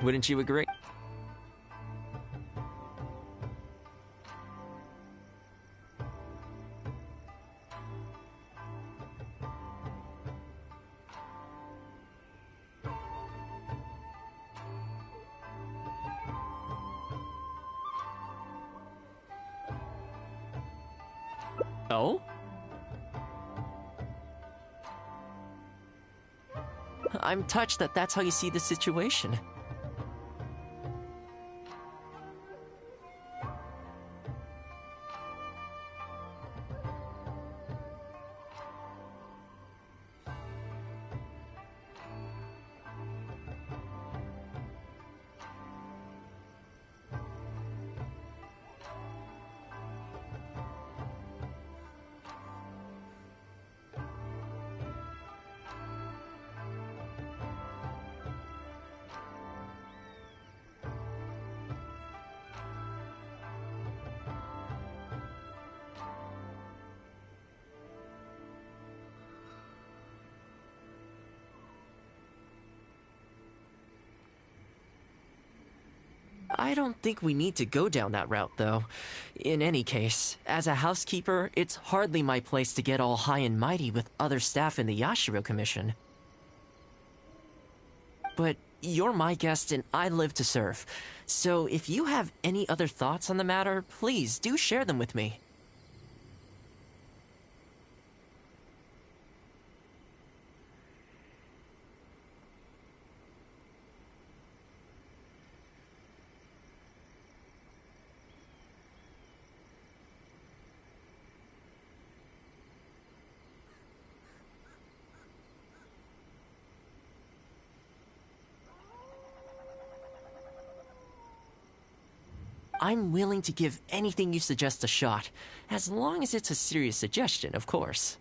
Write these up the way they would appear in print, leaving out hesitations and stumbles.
Wouldn't you agree? Oh? I'm touched that that's how you see the situation. I don't think we need to go down that route, though. In any case, as a housekeeper, it's hardly my place to get all high and mighty with other staff in the Yashiro Commission. But you're my guest and I live to serve. So if you have any other thoughts on the matter, please do share them with me. I'm willing to give anything you suggest a shot, as long as it's a serious suggestion, of course.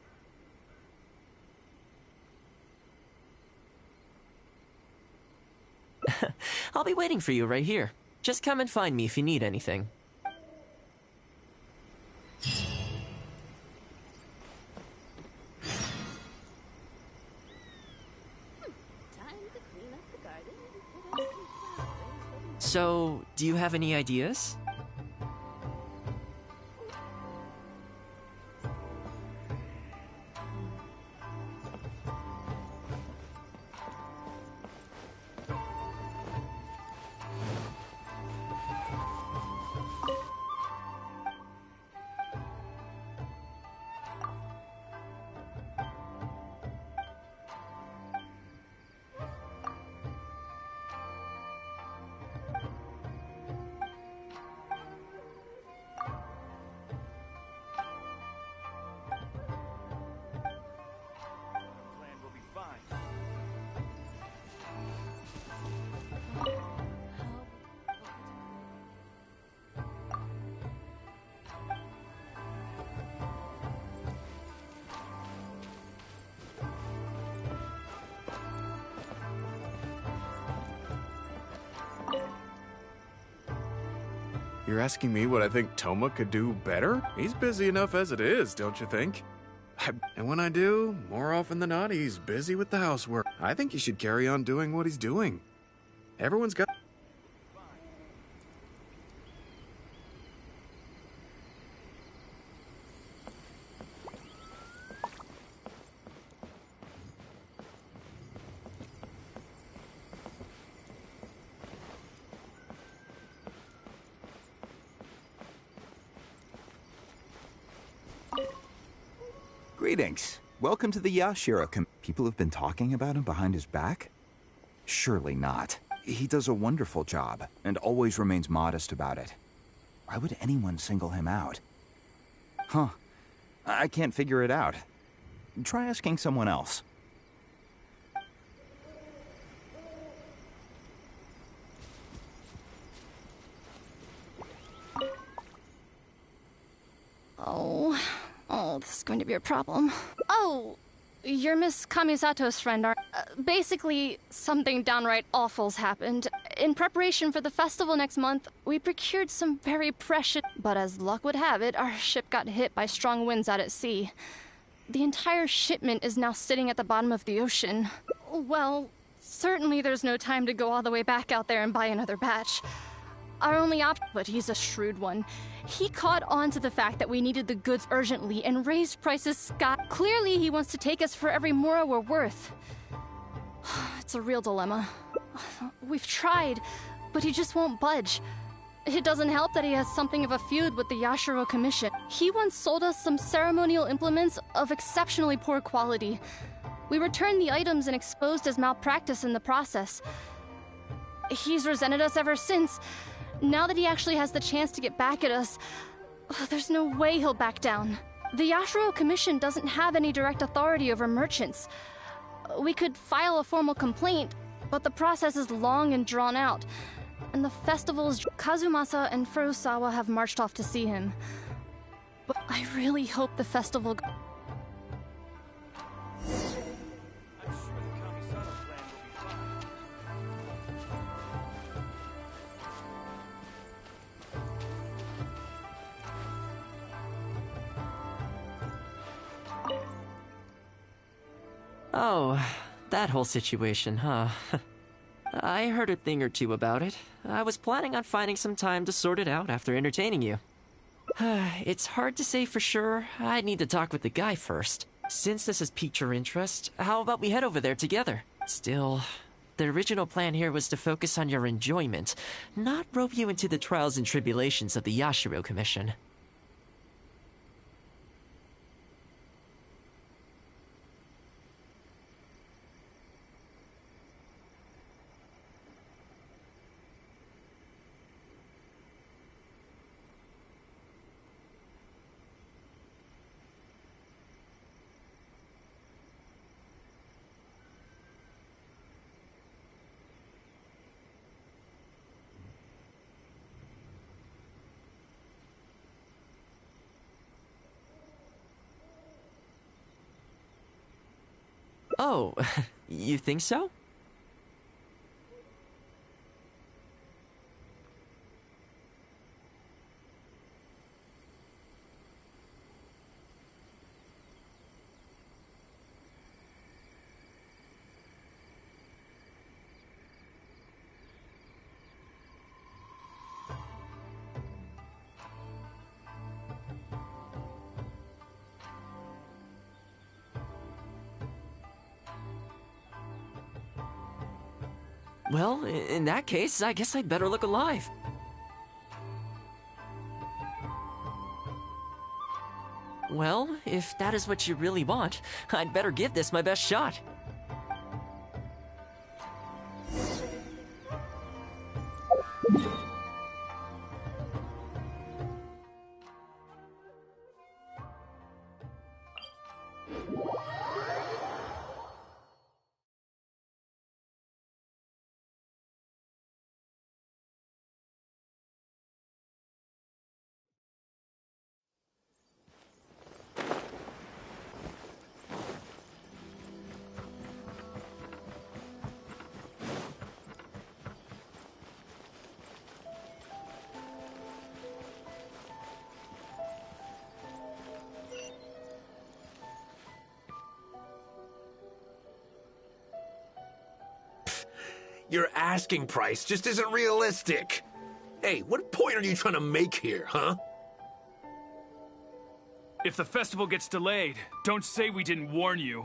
I'll be waiting for you right here. Just come and find me if you need anything. So, do you have any ideas? You're asking me what I think Toma could do better? He's busy enough as it is, don't you think? And when I do, more often than not, he's busy with the housework. I think he should carry on doing what he's doing. Everyone's got... Greetings. Welcome to the Yashiro. People have been talking about him behind his back? Surely not. He does a wonderful job, and always remains modest about it. Why would anyone single him out? Huh. I can't figure it out. Try asking someone else. Oh, this is going to be a problem. Oh, you're Miss Kamisato's friend, aren't basically, something downright awful's happened. In preparation for the festival next month, we procured some very precious... But as luck would have it, our ship got hit by strong winds out at sea. The entire shipment is now sitting at the bottom of the ocean. Well, Certainly there's no time to go all the way back out there and buy another batch. Our only option, but he's a shrewd one. He caught on to the fact that we needed the goods urgently and raised prices sky. Clearly he wants to take us for every mora we're worth. It's a real dilemma. We've tried, but he just won't budge. It doesn't help that he has something of a feud with the Yashiro Commission. He once sold us some ceremonial implements of exceptionally poor quality. We returned the items and exposed his malpractice in the process. He's resented us ever since. Now that he actually has the chance to get back at us, there's no way he'll back down. The Yashiro Commission doesn't have any direct authority over merchants. We could file a formal complaint, but the process is long and drawn out. And the festival's Kazumasa and Furusawa have marched off to see him. But I really hope the festival... Oh, that whole situation, huh? I heard a thing or two about it. I was planning on finding some time to sort it out after entertaining you. It's hard to say for sure. I'd need to talk with the guy first. Since this has piqued your interest, how about we head over there together? Still, the original plan here was to focus on your enjoyment, not rope you into the trials and tribulations of the Yashiro Commission. Oh, you think so? Well, in that case, I guess I'd better look alive. Well, if that is what you really want, I'd better give this my best shot. Your asking price just isn't realistic. Hey, what point are you trying to make here, huh? If the festival gets delayed, don't say we didn't warn you.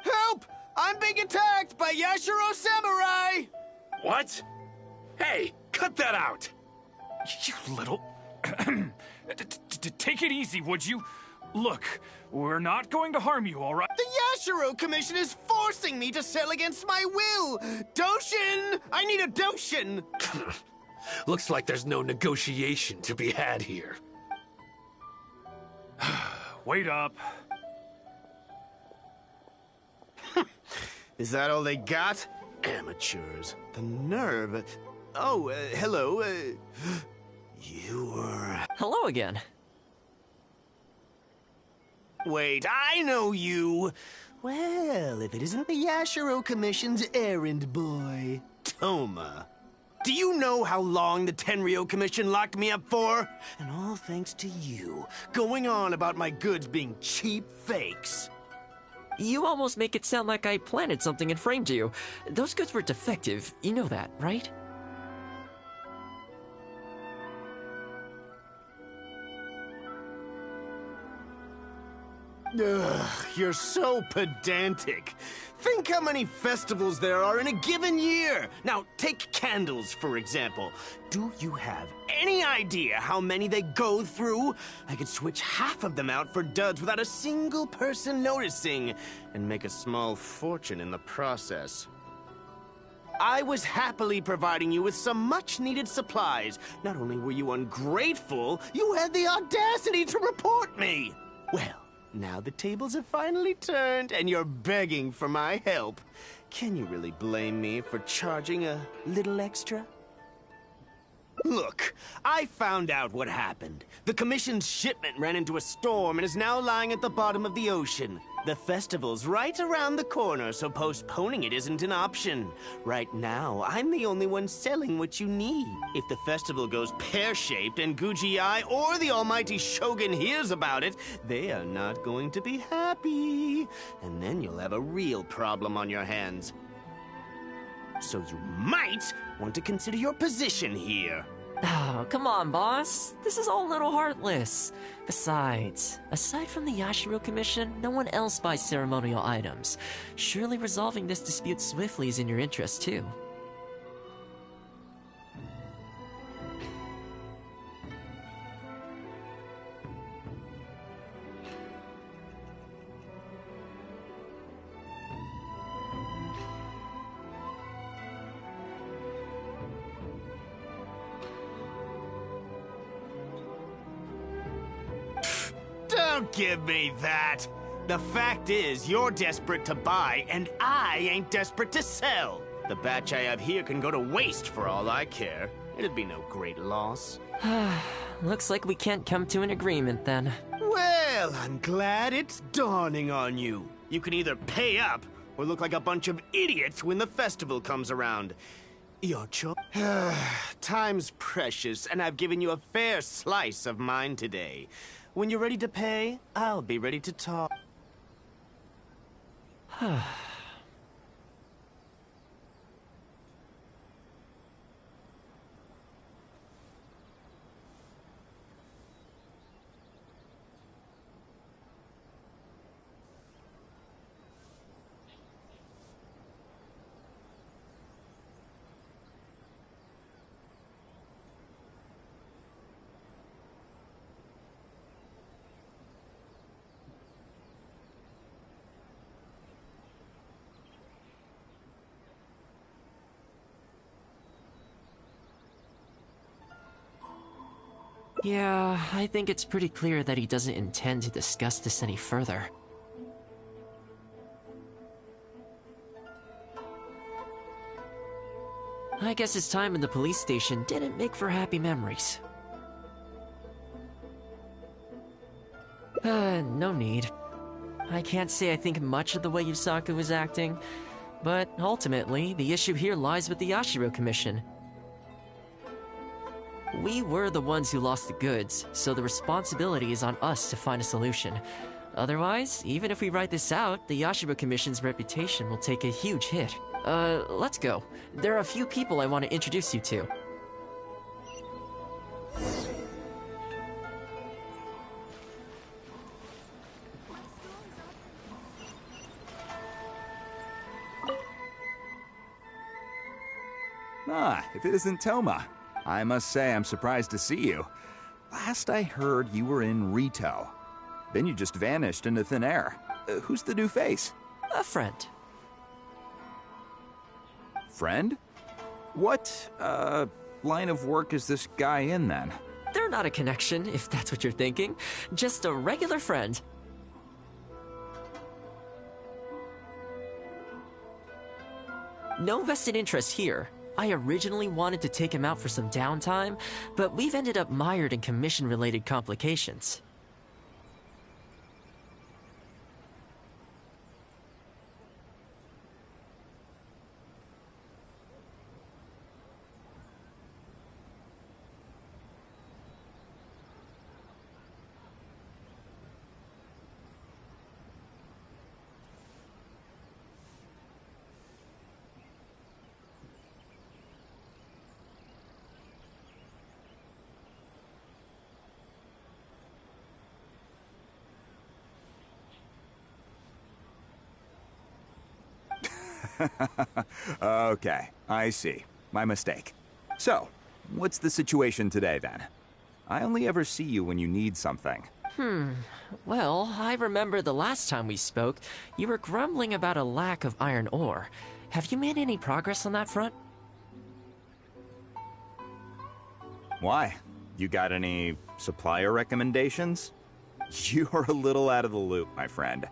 Help! I'm being attacked by Yashiro Samurai! What? Hey, cut that out! You little... Take it easy, would you? Look, we're not going to harm you, all right? The Yashiro Commission is forcing me to sell against my will! Doshin! I need a Doshin! Looks like there's no negotiation to be had here. Wait up. Is that all they got? Amateurs. The nerve. Oh, hello. You were... Hello again. Wait, I know you! Well, if it isn't the Yashiro Commission's errand boy, Toma. Do you know how long the Tenryo Commission locked me up for? And all thanks to you, going on about my goods being cheap fakes. You almost make it sound like I planted something and framed you. Those goods were defective, you know that, right? Ugh, you're so pedantic. Think how many festivals there are in a given year. Now, take candles, for example. Do you have any idea how many they go through? I could switch half of them out for duds without a single person noticing, and make a small fortune in the process. I was happily providing you with some much-needed supplies. Not only were you ungrateful, you had the audacity to report me. Well, now the tables have finally turned, and you're begging for my help. Can you really blame me for charging a little extra? Look, I found out what happened. The Commission's shipment ran into a storm and is now lying at the bottom of the ocean. The festival's right around the corner, so postponing it isn't an option. Right now, I'm the only one selling what you need. If the festival goes pear-shaped and Guji-Ai or the almighty Shogun hears about it, they are not going to be happy. And then you'll have a real problem on your hands. So you might want to consider your position here. Oh, come on, boss. This is all a little heartless. Besides, aside from the Yashiro Commission, no one else buys ceremonial items. Surely resolving this dispute swiftly is in your interest, too. Don't give me that! The fact is, you're desperate to buy, and I ain't desperate to sell. The batch I have here can go to waste for all I care. It'd be no great loss. Looks like we can't come to an agreement, then. Well, I'm glad it's dawning on you. You can either pay up, or look like a bunch of idiots when the festival comes around. Your choice. Time's precious, and I've given you a fair slice of mine today. When you're ready to pay, I'll be ready to talk. Yeah, I think it's pretty clear that he doesn't intend to discuss this any further. I guess his time in the police station didn't make for happy memories. No need. I can't say I think much of the way Yusaku was acting, but ultimately, the issue here lies with the Yashiro Commission. We were the ones who lost the goods, so the responsibility is on us to find a solution. Otherwise, even if we write this out, the Yashiro Commission's reputation will take a huge hit. Let's go. There are a few people I want to introduce you to. Ah, if it isn't Toma. I must say I'm surprised to see you. Last I heard, you were in Rito. Then you just vanished into thin air. Who's the new face? A friend. Friend? What, line of work is this guy in, then? They're not a connection, if that's what you're thinking. Just a regular friend. No vested interest here. I originally wanted to take him out for some downtime, but we've ended up mired in commission-related complications. Okay, I see. My mistake. So, what's the situation today, then? I only ever see you when you need something. Well, I remember the last time we spoke, you were grumbling about a lack of iron ore. Have you made any progress on that front? Why? You got any supplier recommendations? You're a little out of the loop, my friend.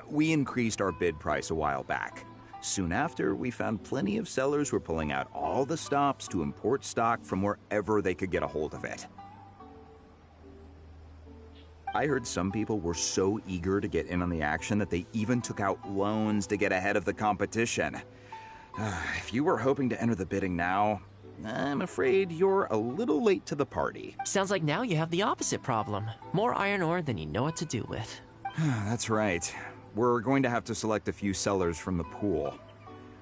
We increased our bid price a while back. Soon after, we found plenty of sellers were pulling out all the stops to import stock from wherever they could get a hold of it. I heard some people were so eager to get in on the action that they even took out loans to get ahead of the competition. If you were hoping to enter the bidding now, I'm afraid you're a little late to the party. Sounds like now you have the opposite problem. More iron ore than you know what to do with. That's right. We're going to have to select a few sellers from the pool.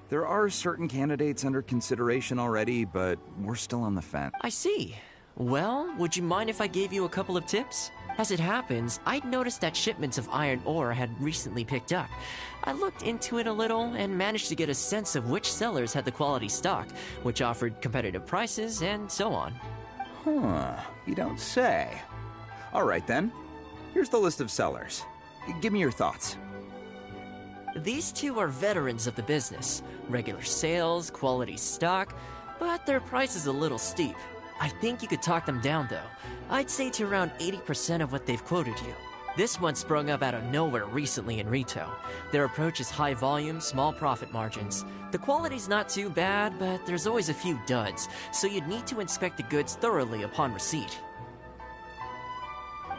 There are certain candidates under consideration already, but we're still on the fence. I see. Well, would you mind if I gave you a couple of tips? As it happens, I'd noticed that shipments of iron ore had recently picked up. I looked into it a little and managed to get a sense of which sellers had the quality stock, which offered competitive prices, and so on. Huh, you don't say. All right then. Here's the list of sellers. Give me your thoughts. These two are veterans of the business. Regular sales, quality stock, but their price is a little steep. I think you could talk them down, though. I'd say to around 80% of what they've quoted you. This one sprung up out of nowhere recently in retail. Their approach is high volume, small profit margins. The quality's not too bad, but there's always a few duds, so you'd need to inspect the goods thoroughly upon receipt.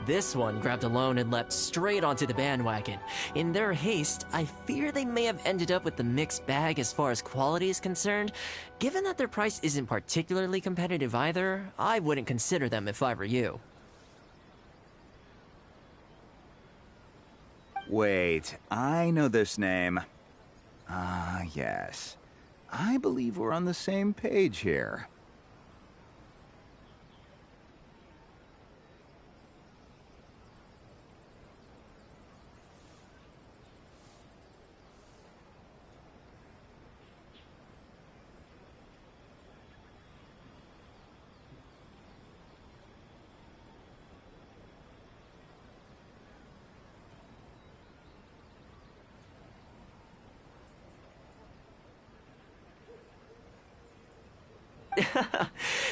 This one grabbed a loan and leapt straight onto the bandwagon. In their haste, I fear they may have ended up with the mixed bag as far as quality is concerned. Given that their price isn't particularly competitive either, I wouldn't consider them if I were you. Wait, I know this name. Ah, yes. I believe we're on the same page here.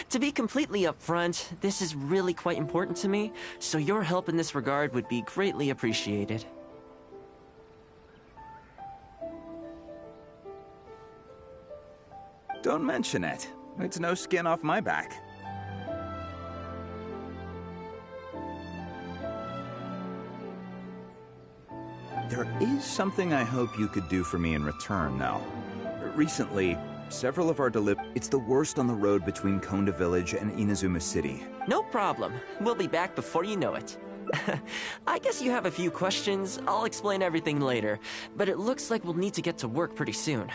To be completely upfront, this is really quite important to me, so your help in this regard would be greatly appreciated. Don't mention it. It's no skin off my back. There is something I hope you could do for me in return, though. Recently, several of our it's the worst on the road between Konda Village and Inazuma City. No problem. We'll be back before you know it. I guess you have a few questions. I'll explain everything later, but it looks like we'll need to get to work pretty soon.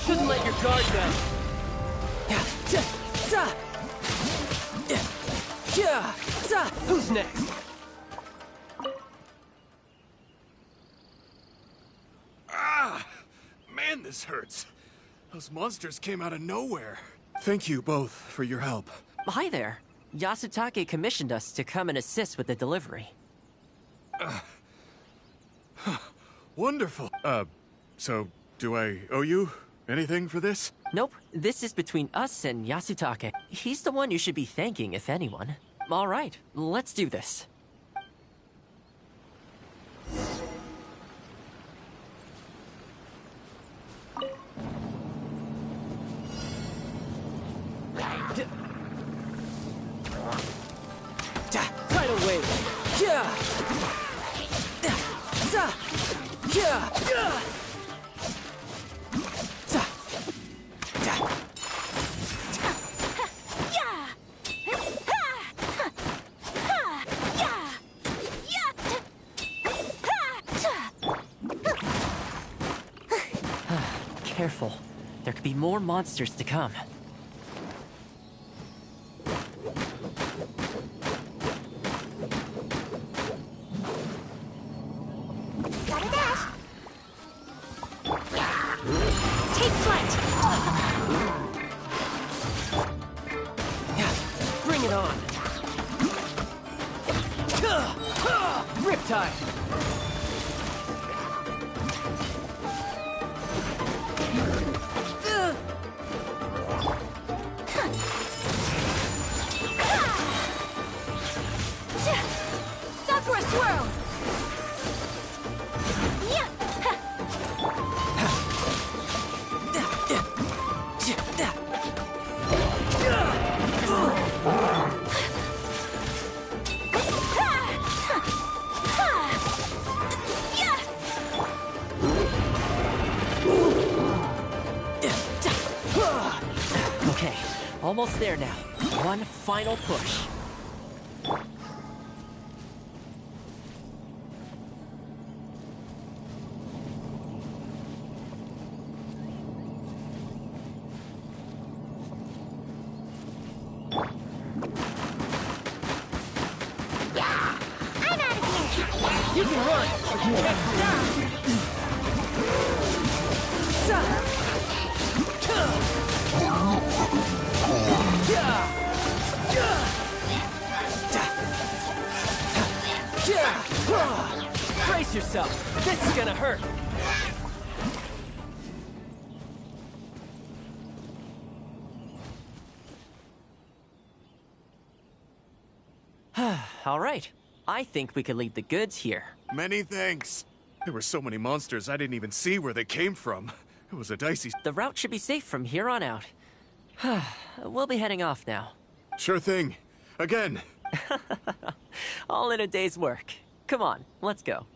Shouldn't let your guard down. Who's next? Ah! Man, this hurts. Those monsters came out of nowhere. Thank you both for your help. Hi there. Yasutake commissioned us to come and assist with the delivery. Wonderful. So do I owe you anything for this? Nope, this is between us and Yasutake. He's the one you should be thanking, if anyone. All right, let's do this. Tidal wave. Yeah. Yeah. Careful. There could be more monsters to come. Gotta dash. Take flight. Yeah. Bring it on. Riptide. Sakura swirl. Yeah. Okay, almost there now. One final push. I'm out of here. You can run. Brace yourself. This is gonna hurt. All right. I think we could leave the goods here. Many thanks. There were so many monsters I didn't even see where they came from. It was a dicey... The route should be safe from here on out. We'll be heading off now. Sure thing. Again. All in a day's work. Come on, let's go.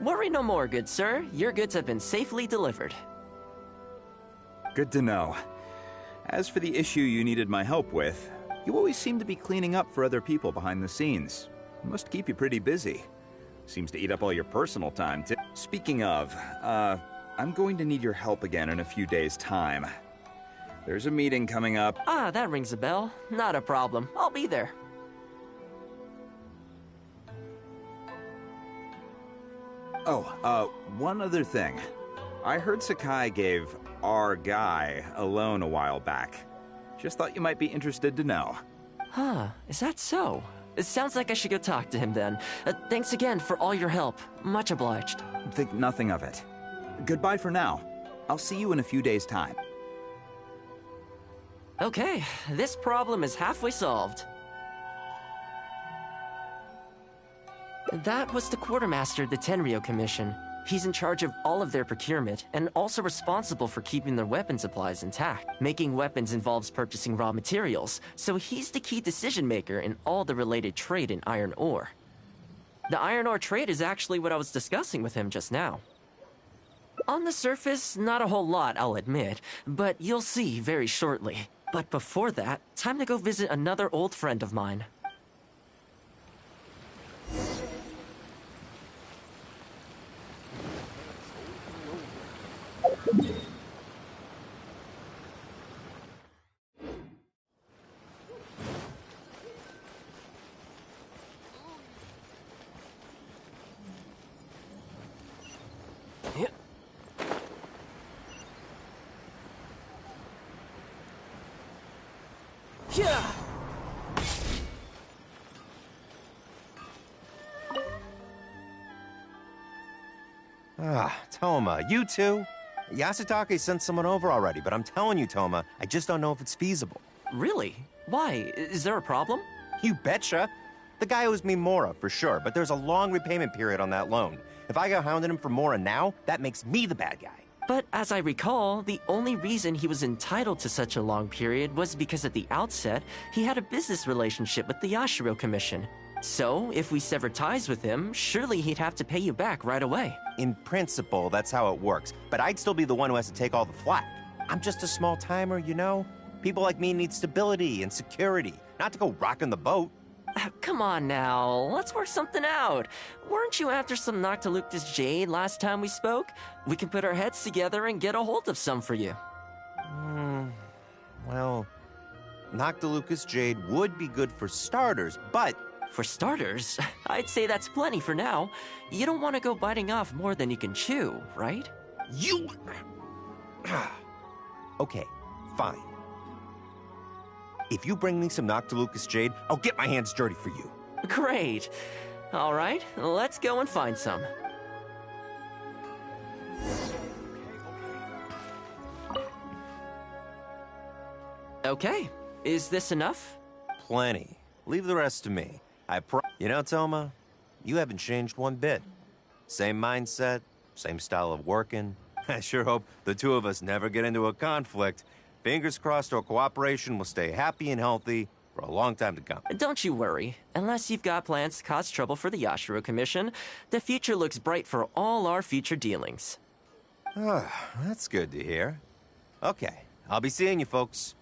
Worry no more, good sir. Your goods have been safely delivered. Good to know. As for the issue you needed my help with, you always seem to be cleaning up for other people behind the scenes. It must keep you pretty busy. Seems to eat up all your personal time, too. Speaking of, I'm going to need your help again in a few days' time. There's a meeting coming up. Ah, that rings a bell. Not a problem. I'll be there. Oh, one other thing. I heard Sakai gave our guy a loan a while back. Just thought you might be interested to know. Huh, is that so? It sounds like I should go talk to him then. Thanks again for all your help. Much obliged. Think nothing of it. Goodbye for now. I'll see you in a few days' time. Okay, this problem is halfway solved. That was the quartermaster of the Tenryo Commission. He's in charge of all of their procurement, and also responsible for keeping their weapon supplies intact. Making weapons involves purchasing raw materials, so he's the key decision maker in all the related trade in iron ore. The iron ore trade is actually what I was discussing with him just now. On the surface, not a whole lot, I'll admit, but you'll see very shortly. But before that, time to go visit another old friend of mine. Yeah! Ah, Toma, you too? Yasutake sent someone over already, but I'm telling you, Toma, I just don't know if it's feasible. Really? Why? Is there a problem? You betcha. The guy owes me Mora, for sure, but there's a long repayment period on that loan. If I go hounding him for Mora now, that makes me the bad guy. But as I recall, the only reason he was entitled to such a long period was because at the outset, he had a business relationship with the Yashiro Commission. So, if we sever ties with him, surely he'd have to pay you back right away. In principle, that's how it works, but I'd still be the one who has to take all the flack. I'm just a small timer, you know? People like me need stability and security, not to go rocking the boat. Come on now, let's work something out. Weren't you after some Noctilucous Jade last time we spoke? We can put our heads together and get a hold of some for you. Well, Noctilucous Jade would be good for starters, but... For starters, I'd say that's plenty for now. You don't want to go biting off more than you can chew, right? You... Okay, fine. If you bring me some Noctilucous Jade, I'll get my hands dirty for you. Great. All right, let's go and find some. Okay, is this enough? Plenty. Leave the rest to me. You know, Toma, you haven't changed one bit. Same mindset, same style of working. I sure hope the two of us never get into a conflict. Fingers crossed our cooperation will stay happy and healthy for a long time to come. Don't you worry. Unless you've got plans to cause trouble for the Yashiro Commission, the future looks bright for all our future dealings. That's good to hear. Okay, I'll be seeing you folks.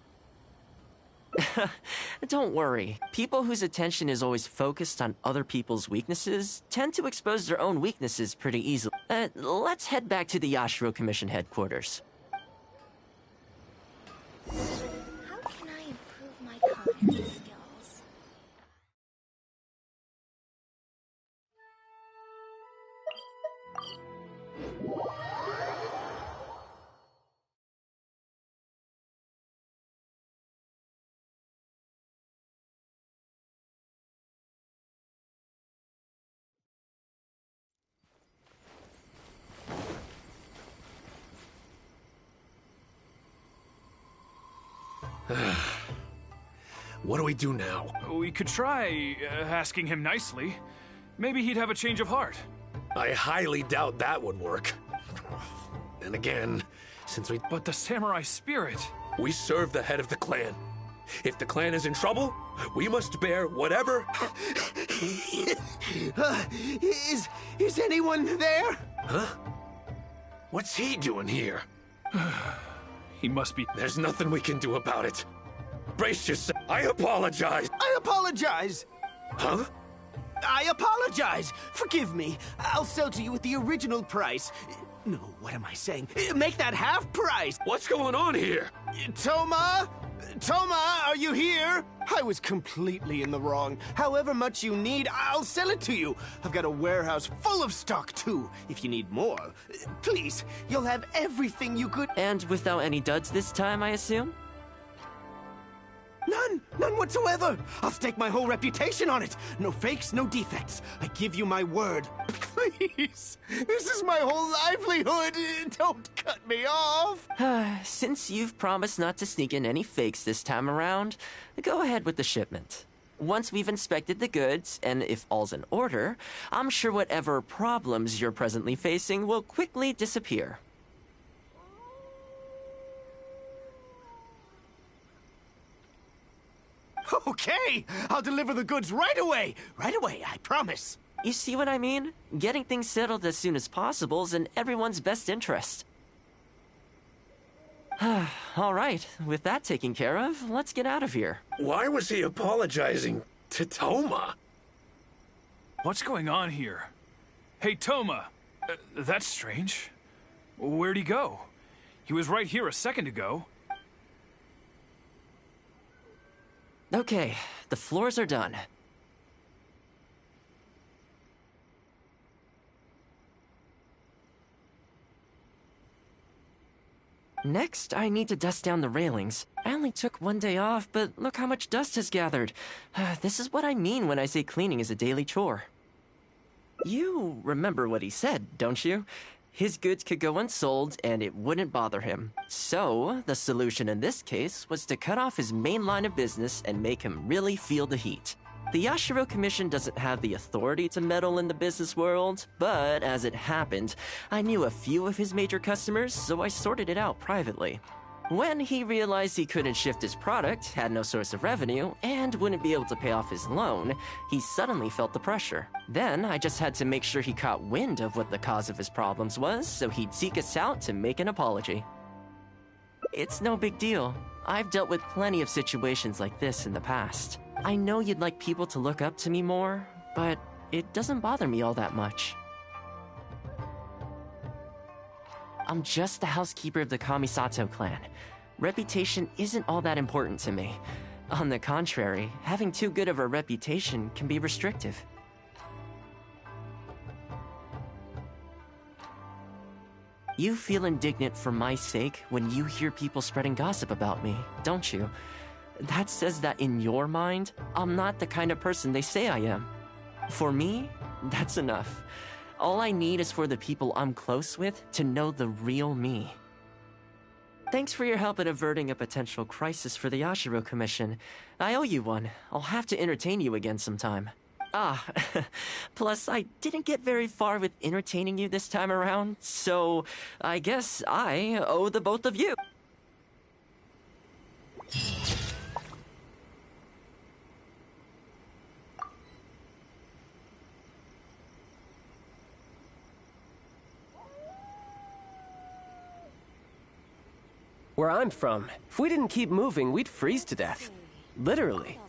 Don't worry. People whose attention is always focused on other people's weaknesses tend to expose their own weaknesses pretty easily. Let's head back to the Yashiro Commission headquarters. How can I improve my culinary skills? What do we do now? We could try asking him nicely. Maybe he'd have a change of heart. I highly doubt that would work. And again, since But the samurai spirit... we serve the head of the clan. If the clan is in trouble, we must bear whatever... Is anyone there? Huh? What's he doing here? He must be... There's nothing we can do about it. Brace yourself. I apologize. I apologize. Huh? I apologize. Forgive me. I'll sell to you at the original price. No, what am I saying? Make that half price. What's going on here? Toma? Toma, are you here? I was completely in the wrong. However much you need, I'll sell it to you. I've got a warehouse full of stock, too. If you need more, please, you'll have everything you could... And without any duds this time, I assume? None whatsoever. I'll stake my whole reputation on it. No fakes, no defects. I give you my word. Please, this is my whole livelihood. Don't cut me off. Since you've promised not to sneak in any fakes this time around, go ahead with the shipment. Once we've inspected the goods, and if all's in order, I'm sure whatever problems you're presently facing will quickly disappear. Okay, I'll deliver the goods right away. Right away, I promise. You see what I mean? Getting things settled as soon as possible is in everyone's best interest. All right, with that taken care of, let's get out of here. Why was he apologizing to Toma? What's going on here? Hey, Toma! That's strange. Where'd he go? He was right here a second ago. Okay, the floors are done. Next, I need to dust down the railings. I only took one day off, but look how much dust has gathered. This is what I mean when I say cleaning is a daily chore. You remember what he said, don't you? His goods could go unsold and it wouldn't bother him. So, the solution in this case was to cut off his main line of business and make him really feel the heat. The Yashiro Commission doesn't have the authority to meddle in the business world, but as it happened, I knew a few of his major customers, so I sorted it out privately. When he realized he couldn't shift his product, had no source of revenue, and wouldn't be able to pay off his loan, he suddenly felt the pressure. Then I just had to make sure he caught wind of what the cause of his problems was, so he'd seek us out to make an apology. It's no big deal. I've dealt with plenty of situations like this in the past. I know you'd like people to look up to me more, but it doesn't bother me all that much. I'm just the housekeeper of the Kamisato clan. Reputation isn't all that important to me. On the contrary, having too good of a reputation can be restrictive. You feel indignant for my sake when you hear people spreading gossip about me, don't you? That says that in your mind, I'm not the kind of person they say I am. For me, that's enough. All I need is for the people I'm close with to know the real me. Thanks for your help in averting a potential crisis for the Yashiro Commission. I owe you one. I'll have to entertain you again sometime. Ah, plus I didn't get very far with entertaining you this time around, so I guess I owe the both of you. Where I'm from, if we didn't keep moving, we'd freeze to death. Literally.